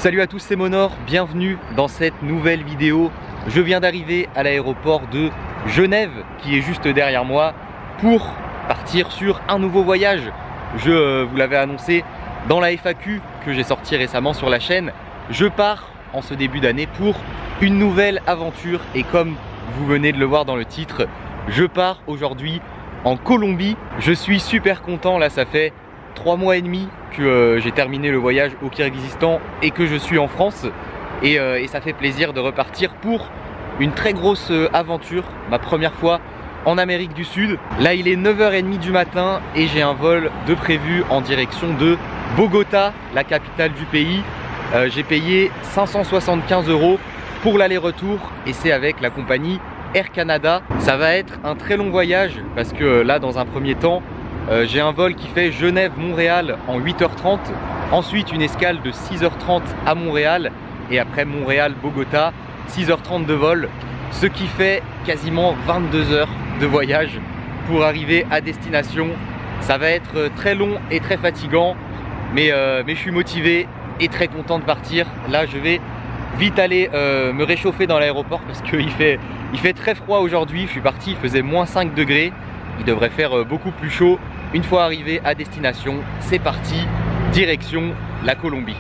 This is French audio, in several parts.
Salut à tous, c'est Monor, bienvenue dans cette nouvelle vidéo. Je viens d'arriver à l'aéroport de Genève qui est juste derrière moi pour partir sur un nouveau voyage. Je vous l'avais annoncé dans la FAQ que j'ai sorti récemment sur la chaîne. Je pars en ce début d'année pour une nouvelle aventure et comme vous venez de le voir dans le titre, je pars aujourd'hui en Colombie. Je suis super content, là ça fait 3 mois et demi que j'ai terminé le voyage au Kirghizistan et que je suis en France et ça fait plaisir de repartir pour une très grosse aventure, ma première fois en Amérique du Sud. Là il est 9h30 du matin et j'ai un vol de prévu en direction de Bogota, la capitale du pays. J'ai payé 575 € pour l'aller-retour et c'est avec la compagnie Air Canada. Ça va être un très long voyage parce que là dans un premier temps j'ai un vol qui fait Genève-Montréal en 8h30, ensuite une escale de 6h30 à Montréal et après Montréal-Bogota, 6h30 de vol, ce qui fait quasiment 22 heures de voyage pour arriver à destination. Ça va être très long et très fatigant, mais je suis motivé et très content de partir. Là je vais vite aller me réchauffer dans l'aéroport parce qu'il fait très froid aujourd'hui. Je suis parti, il faisait -5 degrés, il devrait faire beaucoup plus chaud. Une fois arrivé à destination, c'est parti, direction la Colombie.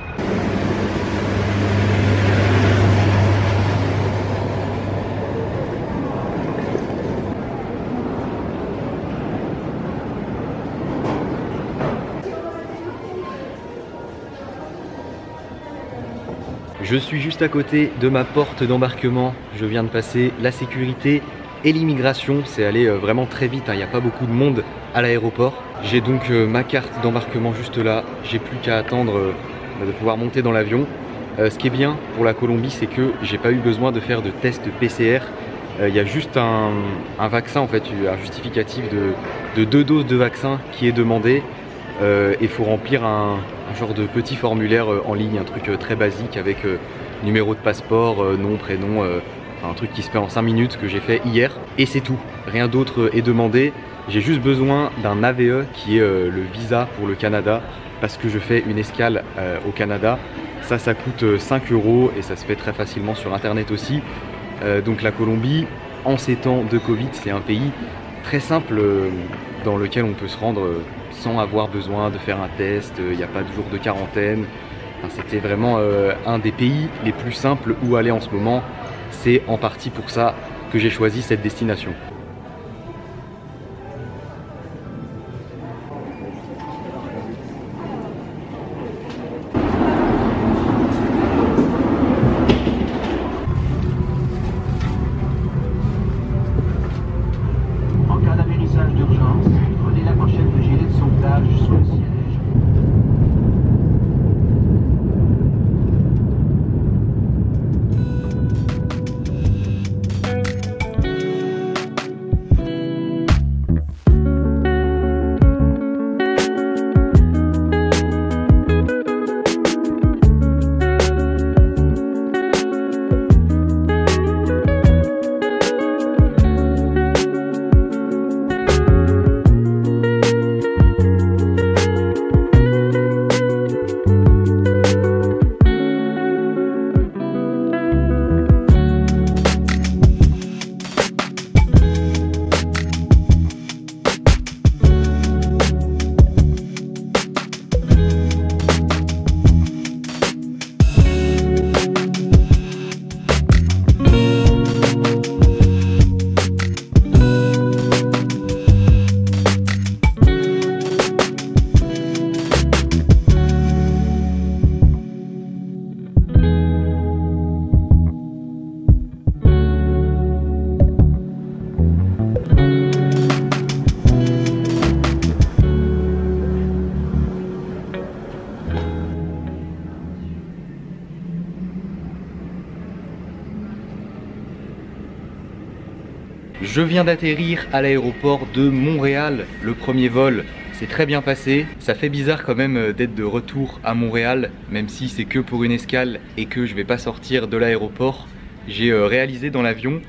Je suis juste à côté de ma porte d'embarquement. Je viens de passer la sécurité et l'immigration. C'est allé vraiment très vite, il n'y a pas beaucoup de monde à l'aéroport. J'ai donc ma carte d'embarquement juste là. J'ai plus qu'à attendre de pouvoir monter dans l'avion. Ce qui est bien pour la Colombie, c'est que j'ai pas eu besoin de faire de test PCR. Il y a juste un vaccin, en fait, un justificatif de 2 doses de vaccin qui est demandé. Il faut remplir un genre de petit formulaire en ligne, un truc très basique avec numéro de passeport, nom, prénom, un truc qui se fait en 5 minutes que j'ai fait hier. Et c'est tout, rien d'autre est demandé. J'ai juste besoin d'un AVE qui est le visa pour le Canada parce que je fais une escale au Canada. Ça coûte 5 € et ça se fait très facilement sur internet aussi. Donc la Colombie, en ces temps de Covid, c'est un pays très simple dans lequel on peut se rendre sans avoir besoin de faire un test. Il n'y a pas de jour de quarantaine. Enfin, c'était vraiment un des pays les plus simples où aller en ce moment. C'est en partie pour ça que j'ai choisi cette destination. En cas d'amérissage d'urgence, prenez la pochette de gilet de sauvetage sous le siège. Je viens d'atterrir à l'aéroport de Montréal. Le premier vol s'est très bien passé. Ça fait bizarre quand même d'être de retour à Montréal, même si c'est que pour une escale et que je vais pas sortir de l'aéroport. J'ai réalisé dans l'avion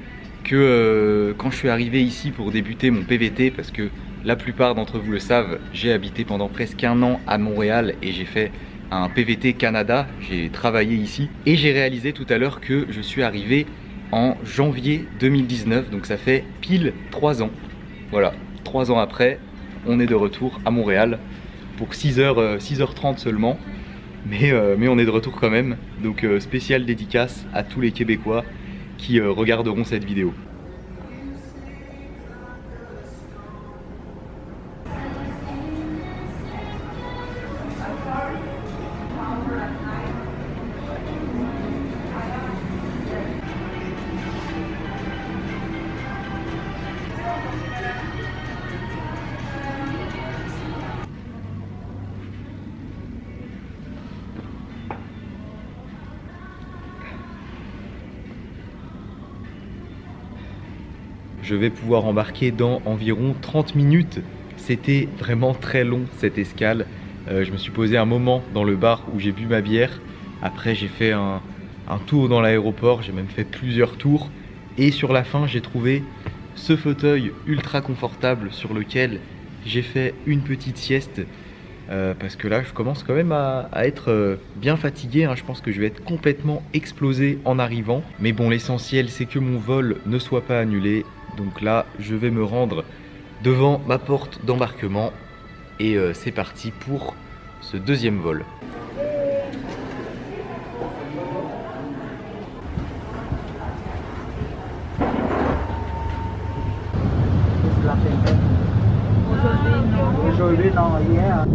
que quand je suis arrivé ici pour débuter mon PVT, parce que la plupart d'entre vous le savent, j'ai habité pendant presque 1 an à Montréal et j'ai fait un PVT Canada, j'ai travaillé ici et j'ai réalisé tout à l'heure que je suis arrivé en janvier 2019, donc ça fait pile 3 ans. Voilà, 3 ans après, on est de retour à Montréal pour 6h30 seulement, mais on est de retour quand même, donc spéciale dédicace à tous les Québécois qui regarderont cette vidéo. Je vais pouvoir embarquer dans environ 30 minutes. C'était vraiment très long cette escale. Je me suis posé un moment dans le bar où j'ai bu ma bière. Après j'ai fait un tour dans l'aéroport, j'ai même fait plusieurs tours. Et sur la fin j'ai trouvé ce fauteuil ultra confortable sur lequel j'ai fait une petite sieste. Parce que là je commence quand même à être bien fatigué, hein. Je pense que je vais être complètement explosé en arrivant. Mais bon, l'essentiel c'est que mon vol ne soit pas annulé. Donc là je vais me rendre devant ma porte d'embarquement. Et c'est parti pour ce deuxième vol. Aujourd'hui, non, hier.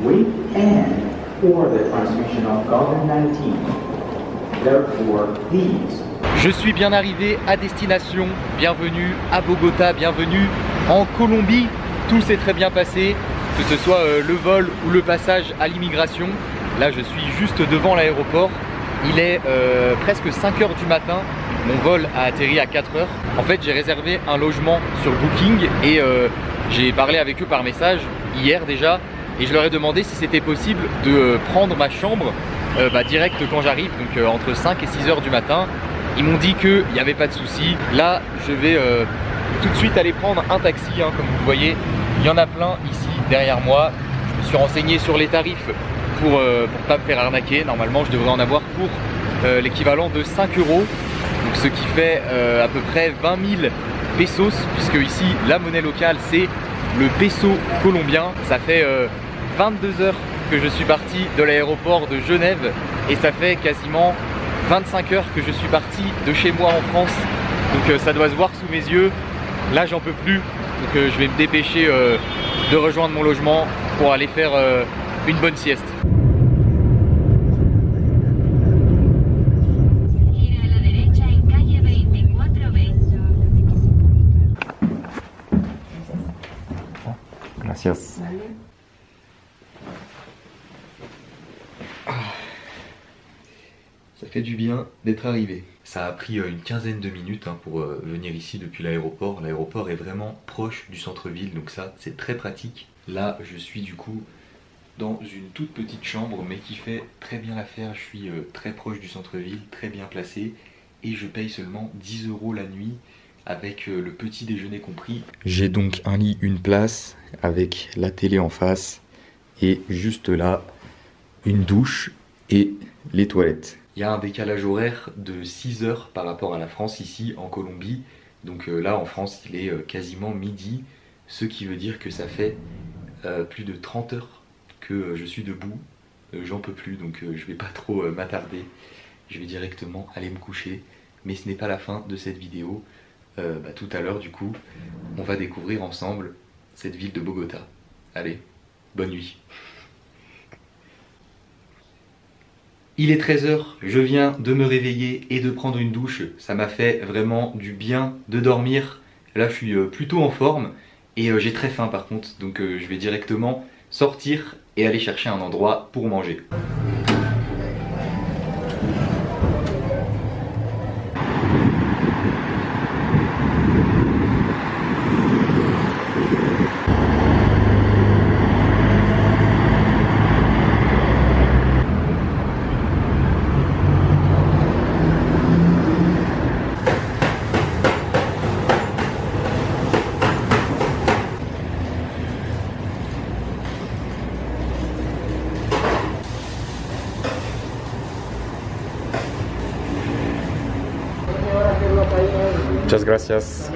Wait and for the transmission of COVID-19. Therefore, these. Je suis bien arrivé à destination, bienvenue à Bogota, bienvenue en Colombie. Tout s'est très bien passé, que ce soit le vol ou le passage à l'immigration. Là je suis juste devant l'aéroport, il est presque 5 h du matin, mon vol a atterri à 4 h. En fait j'ai réservé un logement sur Booking et j'ai parlé avec eux par message hier déjà. Et je leur ai demandé si c'était possible de prendre ma chambre direct quand j'arrive, donc entre 5 et 6 h du matin. Ils m'ont dit qu'il n'y avait pas de souci. Là, je vais tout de suite aller prendre un taxi, hein, comme vous le voyez. Il y en a plein ici derrière moi. Je me suis renseigné sur les tarifs pour pas me faire arnaquer. Normalement, je devrais en avoir pour l'équivalent de 5 €. Donc, ce qui fait à peu près 20 000 pesos, puisque ici, la monnaie locale, c'est le peso colombien. Ça fait 22 heures que je suis parti de l'aéroport de Genève et ça fait quasiment 25 heures que je suis parti de chez moi en France. Donc ça doit se voir sous mes yeux. Là j'en peux plus, donc je vais me dépêcher de rejoindre mon logement pour aller faire une bonne sieste. Gracias. Ça fait du bien d'être arrivé. Ça a pris une quinzaine de minutes pour venir ici depuis l'aéroport. L'aéroport est vraiment proche du centre-ville, donc ça c'est très pratique. Là je suis du coup dans une toute petite chambre mais qui fait très bien l'affaire. Je suis très proche du centre-ville, très bien placé et je paye seulement 10 € la nuit avec le petit déjeuner compris. J'ai donc un lit, une place avec la télé en face et juste là une douche et les toilettes. Il y a un décalage horaire de 6 heures par rapport à la France ici en Colombie. Donc là en France il est quasiment midi, ce qui veut dire que ça fait plus de 30 heures que je suis debout. J'en peux plus, donc je vais pas trop m'attarder. Je vais directement aller me coucher. Mais ce n'est pas la fin de cette vidéo. Tout à l'heure du coup on va découvrir ensemble cette ville de Bogota. Allez, bonne nuit. Il est 13 h, je viens de me réveiller et de prendre une douche. Ça m'a fait vraiment du bien de dormir. Là je suis plutôt en forme et j'ai très faim par contre. Donc je vais directement sortir et aller chercher un endroit pour manger. Muchas gracias.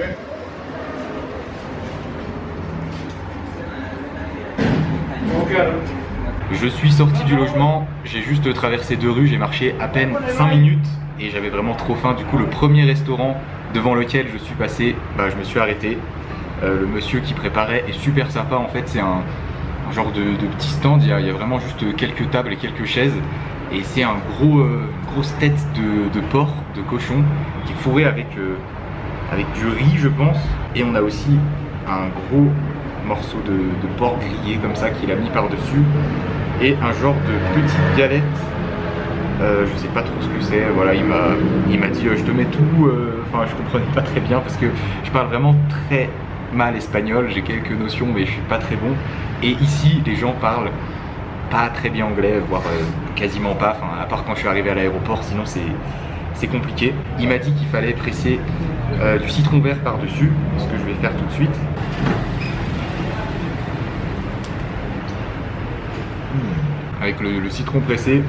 Je suis sorti du logement, j'ai juste traversé 2 rues, j'ai marché à peine 5 minutes et j'avais vraiment trop faim. Du coup le premier restaurant devant lequel je suis passé, je me suis arrêté. Le monsieur qui préparait est super sympa en fait, c'est un genre de petit stand, il y a vraiment juste quelques tables et quelques chaises. Et c'est une grosse tête de porc, de cochon, qui est fourrée avec du riz je pense. Et on a aussi un gros morceau de porc grillé comme ça qu'il a mis par dessus. Et un genre de petite galette, je sais pas trop ce que c'est, voilà il m'a dit je te mets tout, enfin je comprenais pas très bien parce que je parle vraiment très mal espagnol, j'ai quelques notions mais je suis pas très bon. Et ici les gens parlent pas très bien anglais, voire quasiment pas, enfin, à part quand je suis arrivé à l'aéroport, sinon c'est compliqué. Il m'a dit qu'il fallait presser du citron vert par-dessus, ce que je vais faire tout de suite. Avec le citron pressé,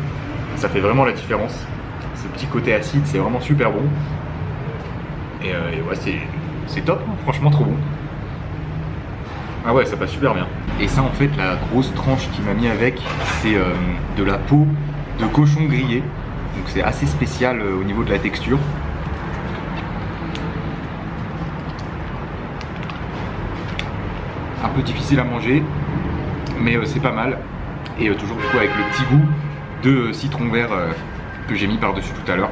ça fait vraiment la différence. Ce petit côté acide, c'est vraiment super bon. Et ouais, c'est top, hein, franchement trop bon. Ah ouais, ça passe super bien. Et ça en fait, la grosse tranche qu'il m'a mis avec, c'est de la peau de cochon grillé. Donc c'est assez spécial au niveau de la texture. Un peu difficile à manger, mais c'est pas mal. Et toujours du coup avec le petit goût de citron vert que j'ai mis par-dessus tout à l'heure.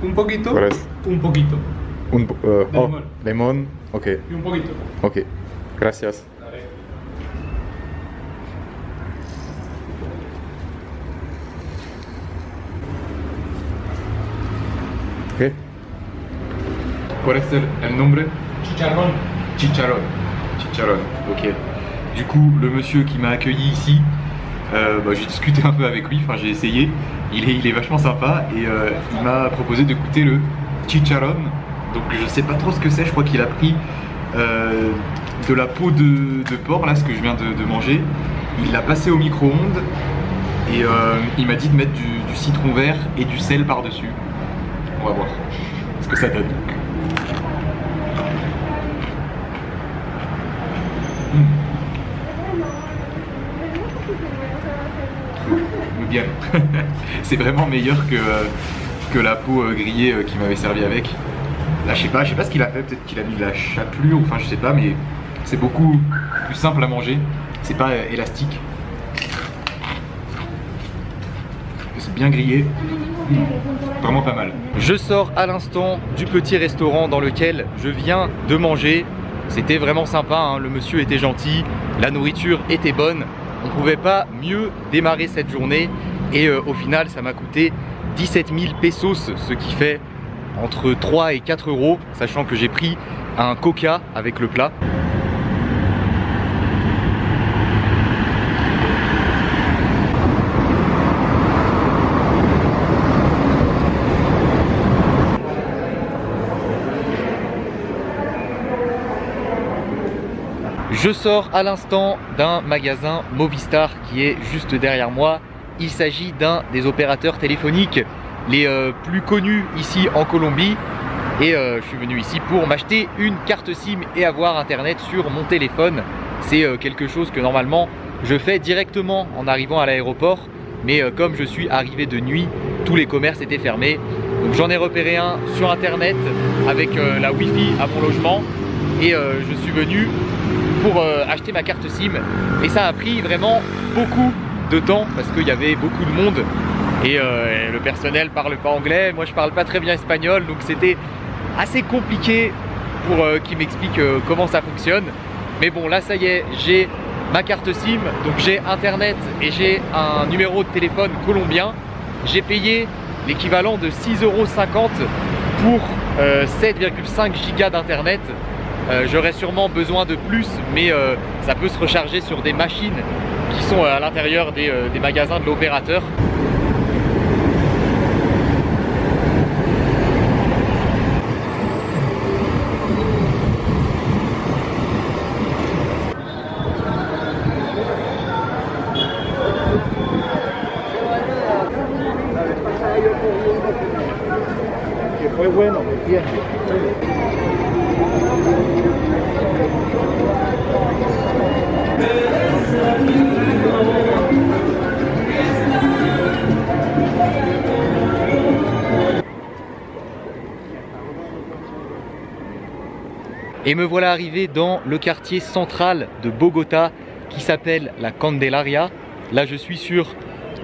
Un poquito, Gracias. un poquito. Oh, limón. Ok, Y un poquito. ok. Gracias. Ok. ¿Cuál es el nombre? Chicharrón. Chicharrón. Chicharrón, ok. Du coup, le monsieur qui m'a accueilli ici, j'ai discuté un peu avec lui, enfin j'ai essayé. Il est vachement sympa et il m'a proposé de goûter le chicharrón. Donc je sais pas trop ce que c'est, je crois qu'il a pris de la peau de porc, là, ce que je viens de manger. Il l'a passé au micro-ondes et il m'a dit de mettre du citron vert et du sel par-dessus. On va voir ce que ça donne. Bien. C'est vraiment meilleur que la peau grillée qu'il m'avait servi avec. Là je sais pas ce qu'il a fait, peut-être qu'il a mis de la chapelure, enfin je sais pas, mais c'est beaucoup plus simple à manger, c'est pas élastique. C'est bien grillé, vraiment pas mal. Je sors à l'instant du petit restaurant dans lequel je viens de manger. C'était vraiment sympa, hein. Le monsieur était gentil, la nourriture était bonne. On ne pouvait pas mieux démarrer cette journée et au final ça m'a coûté 17 000 pesos, ce qui fait entre 3 et 4 euros, sachant que j'ai pris un coca avec le plat. Je sors à l'instant d'un magasin Movistar qui est juste derrière moi. Il s'agit d'un des opérateurs téléphoniques les plus connus ici en Colombie. Et je suis venu ici pour m'acheter une carte SIM et avoir internet sur mon téléphone. C'est quelque chose que normalement je fais directement en arrivant à l'aéroport. Mais comme je suis arrivé de nuit, tous les commerces étaient fermés. Donc j'en ai repéré un sur internet avec la Wi-Fi à mon logement. Et je suis venu pour acheter ma carte SIM et ça a pris vraiment beaucoup de temps parce qu'il y avait beaucoup de monde et le personnel parle pas anglais, moi je parle pas très bien espagnol, donc c'était assez compliqué pour qu'ils m'expliquent comment ça fonctionne. Mais bon, là ça y est, j'ai ma carte SIM, donc j'ai internet et j'ai un numéro de téléphone colombien. J'ai payé l'équivalent de 6,50 € pour 7,5 gigas d'internet. J'aurais sûrement besoin de plus, mais ça peut se recharger sur des machines qui sont à l'intérieur des magasins de l'opérateur. Et me voilà arrivé dans le quartier central de Bogota qui s'appelle la Candelaria. Là je suis sur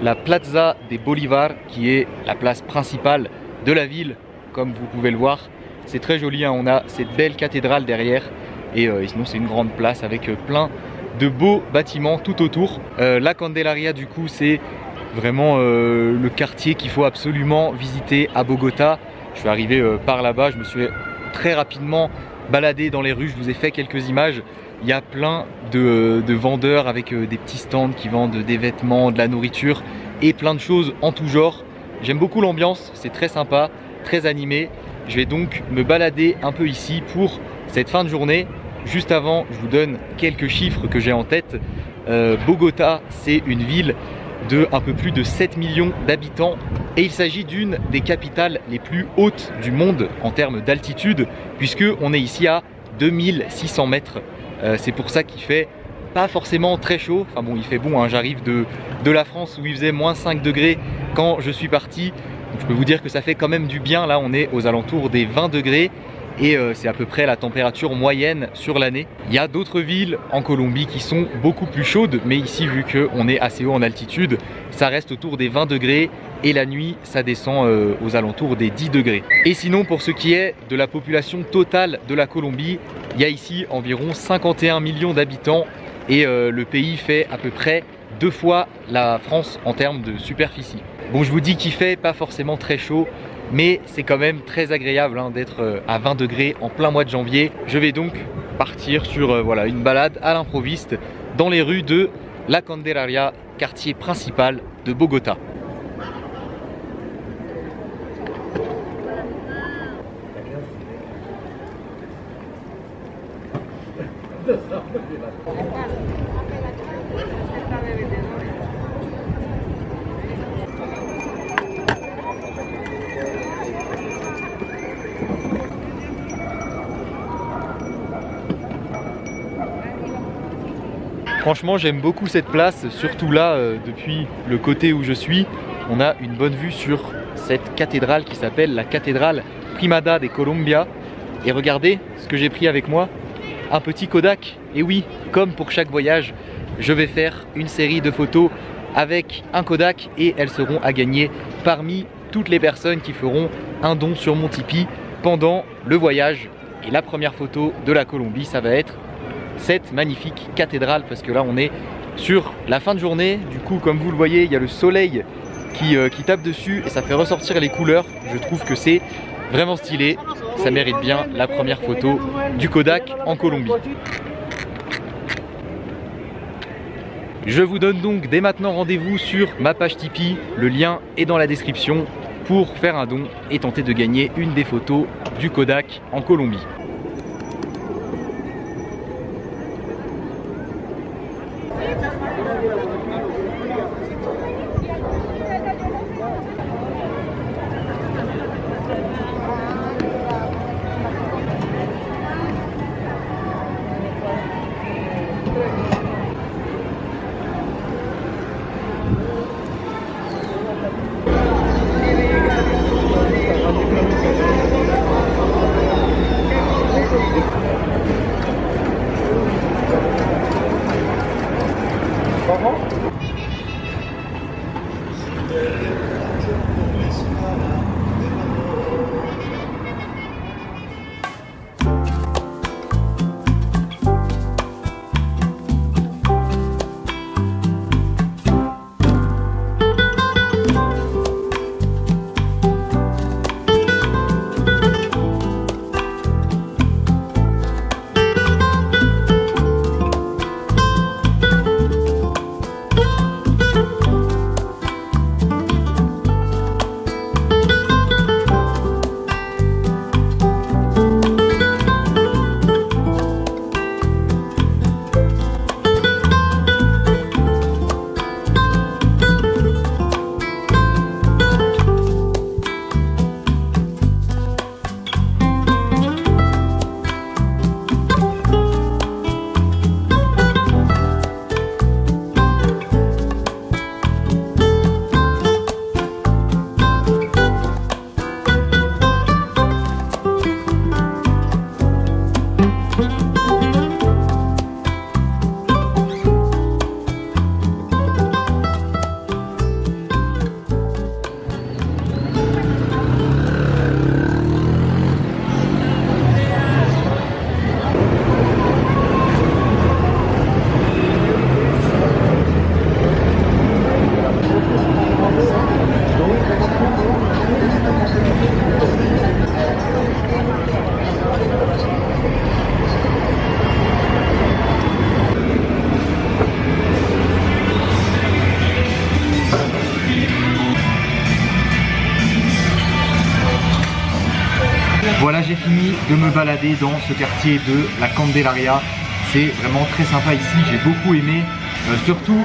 la Plaza de Bolívar qui est la place principale de la ville, comme vous pouvez le voir. C'est très joli, hein. On a cette belle cathédrale derrière et sinon c'est une grande place avec plein de beaux bâtiments tout autour. La Candelaria du coup c'est vraiment le quartier qu'il faut absolument visiter à Bogota. Je suis arrivé par là-bas, je me suis très rapidement baladé dans les rues, je vous ai fait quelques images. Il y a plein de vendeurs avec des petits stands qui vendent des vêtements, de la nourriture et plein de choses en tout genre. J'aime beaucoup l'ambiance, c'est très sympa, très animé. Je vais donc me balader un peu ici pour cette fin de journée. Juste avant, je vous donne quelques chiffres que j'ai en tête. Bogota, c'est une ville de un peu plus de 7 millions d'habitants et il s'agit d'une des capitales les plus hautes du monde en termes d'altitude puisque on est ici à 2600 mètres. C'est pour ça qu'il fait pas forcément très chaud. Enfin bon, il fait bon, hein. J'arrive de la France où il faisait moins 5 degrés quand je suis parti. Donc je peux vous dire que ça fait quand même du bien. Là on est aux alentours des 20 degrés et c'est à peu près la température moyenne sur l'année. Il y a d'autres villes en Colombie qui sont beaucoup plus chaudes, mais ici vu qu'on est assez haut en altitude, ça reste autour des 20 degrés et la nuit ça descend aux alentours des 10 degrés. Et sinon pour ce qui est de la population totale de la Colombie, il y a ici environ 51 millions d'habitants et le pays fait à peu près 2 fois la France en termes de superficie. Bon, je vous dis qu'il fait pas forcément très chaud, mais c'est quand même très agréable hein, d'être à 20 degrés en plein mois de janvier. Je vais donc partir sur voilà, une balade à l'improviste dans les rues de la Candelaria, quartier principal de Bogota. Franchement j'aime beaucoup cette place, surtout là depuis le côté où je suis, on a une bonne vue sur cette cathédrale qui s'appelle la cathédrale Primada de Colombia. Et regardez ce que j'ai pris avec moi, un petit Kodak. Et oui, comme pour chaque voyage, je vais faire une série de photos avec un Kodak et elles seront à gagner parmi toutes les personnes qui feront un don sur mon Tipeee pendant le voyage. Et la première photo de la Colombie, ça va être cette magnifique cathédrale parce que là on est sur la fin de journée. Du coup comme vous le voyez, il y a le soleil qui tape dessus et ça fait ressortir les couleurs. Je trouve que c'est vraiment stylé. Ça mérite bien la première photo du Kodak en Colombie. Je vous donne donc dès maintenant rendez-vous sur ma page Tipeee. Le lien est dans la description pour faire un don et tenter de gagner une des photos du Kodak en Colombie. Voilà, j'ai fini de me balader dans ce quartier de la Candelaria. C'est vraiment très sympa ici, j'ai beaucoup aimé. Surtout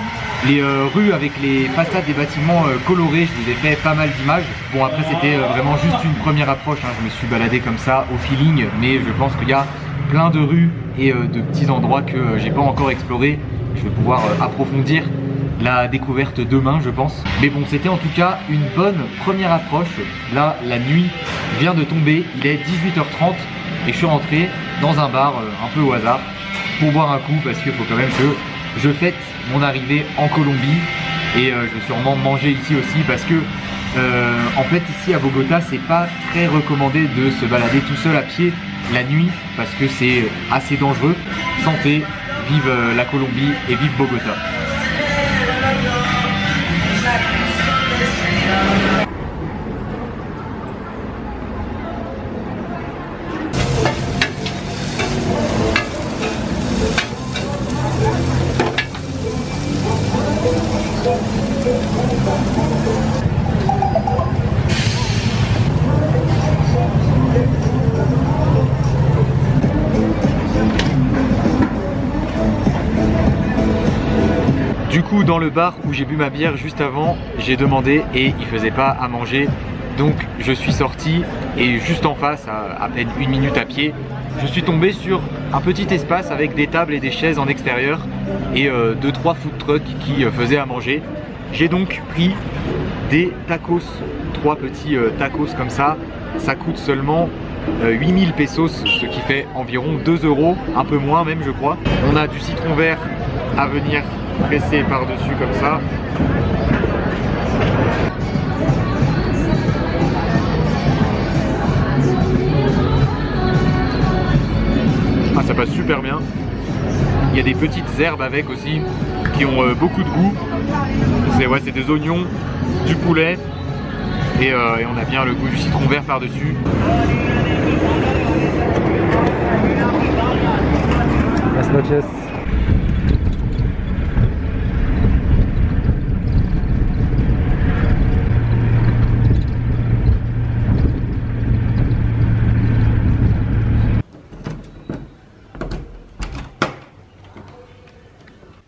les rues avec les façades des bâtiments colorés, je vous ai fait pas mal d'images. Bon, après c'était vraiment juste une première approche, hein. Je me suis baladé comme ça au feeling, mais je pense qu'il y a plein de rues et de petits endroits que j'ai pas encore explorés. Je vais pouvoir approfondir la découverte demain, je pense. Mais bon, c'était en tout cas une bonne première approche. Là, la nuit vient de tomber, il est 18h30 et je suis rentré dans un bar un peu au hasard pour boire un coup parce qu'il faut quand même que je fête mon arrivée en Colombie et je vais sûrement manger ici aussi parce que en fait ici à Bogota c'est pas très recommandé de se balader tout seul à pied la nuit parce que c'est assez dangereux. Santé, vive la Colombie et vive Bogota. Du coup, dans le bar où j'ai bu ma bière juste avant, j'ai demandé et il faisait pas à manger. Donc je suis sorti et juste en face, à peine 1 minute à pied, je suis tombé sur un petit espace avec des tables et des chaises en extérieur et 2-3 food trucks qui faisaient à manger. J'ai donc pris des tacos, 3 petits tacos comme ça. Ça coûte seulement 8000 pesos, ce qui fait environ 2 €, un peu moins même je crois. On a du citron vert à venir presser par-dessus comme ça. Ah, ça passe super bien. Il y a des petites herbes avec aussi qui ont beaucoup de goût. C'est des oignons, du poulet et on a bien le goût du citron vert par-dessus. Buenas noches.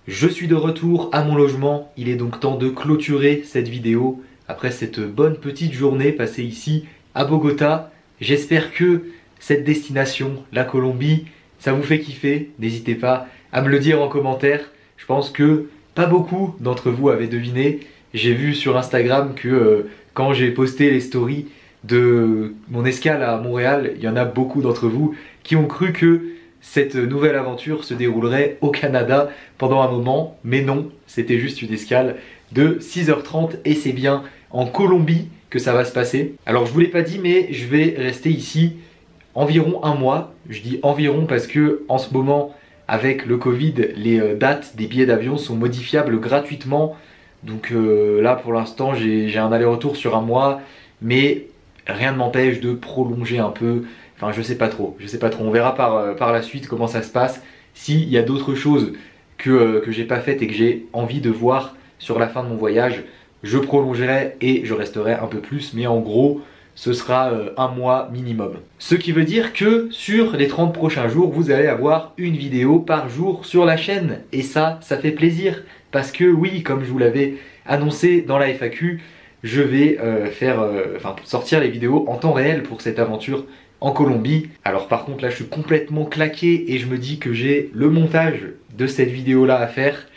Je suis de retour à mon logement, il est donc temps de clôturer cette vidéo après cette bonne petite journée passée ici à Bogota. J'espère que cette destination, la Colombie, ça vous fait kiffer. N'hésitez pas à me le dire en commentaire. Je pense que pas beaucoup d'entre vous avaient deviné. J'ai vu sur Instagram que quand j'ai posté les stories de mon escale à Montréal, il y en a beaucoup d'entre vous qui ont cru que cette nouvelle aventure se déroulerait au Canada pendant un moment, mais non, c'était juste une escale de 6h30 et c'est bien en Colombie que ça va se passer. Alors je vous l'ai pas dit, mais je vais rester ici environ un mois. Je dis environ parce que en ce moment, avec le Covid, les dates des billets d'avion sont modifiables gratuitement. Donc là pour l'instant j'ai un aller-retour sur un mois, mais rien ne m'empêche de prolonger un peu. Enfin, je sais pas trop, on verra par la suite comment ça se passe. S'il y a d'autres choses que j'ai pas faites et que j'ai envie de voir sur la fin de mon voyage, je prolongerai et je resterai un peu plus, mais en gros, ce sera un mois minimum. Ce qui veut dire que sur les 30 prochains jours, vous allez avoir une vidéo par jour sur la chaîne. Et ça fait plaisir, parce que oui, comme je vous l'avais annoncé dans la FAQ, je vais sortir les vidéos en temps réel pour cette aventure en Colombie. Alors par contre là je suis complètement claqué et je me dis que j'ai le montage de cette vidéo là à faire.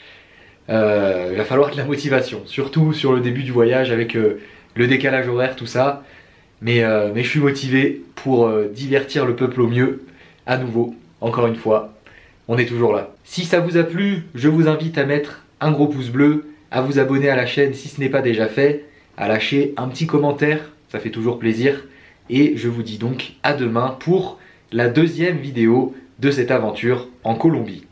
Il va falloir de la motivation, surtout sur le début du voyage avec le décalage horaire, tout ça. Mais je suis motivé pour divertir le peuple au mieux. À nouveau, encore une fois, on est toujours là. Si ça vous a plu, je vous invite à mettre un gros pouce bleu, à vous abonner à la chaîne si ce n'est pas déjà fait, à lâcher un petit commentaire, ça fait toujours plaisir. Et je vous dis donc à demain pour la deuxième vidéo de cette aventure en Colombie.